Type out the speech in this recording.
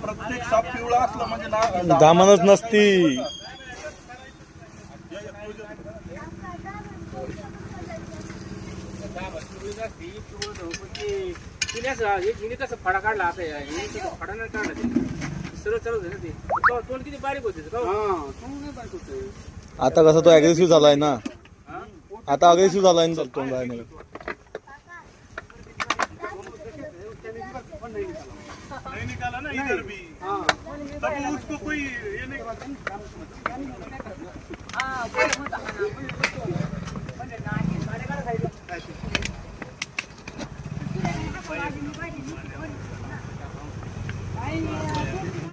प्रत्येक साप पिवळा असला म्हणजे दामनच नसती. कसं फडा काढला आता फडा नाही काढला सरळ चालू ना ते तोंड किती बारीक होते. आता कसं तो अग्रेसिव्ह झालाय ना, आता अग्रेसिव्ह झालाय ना तोंड आहे. नहीं निकाला ना इधर भी, तब उसको कोई ये नहीं Ay,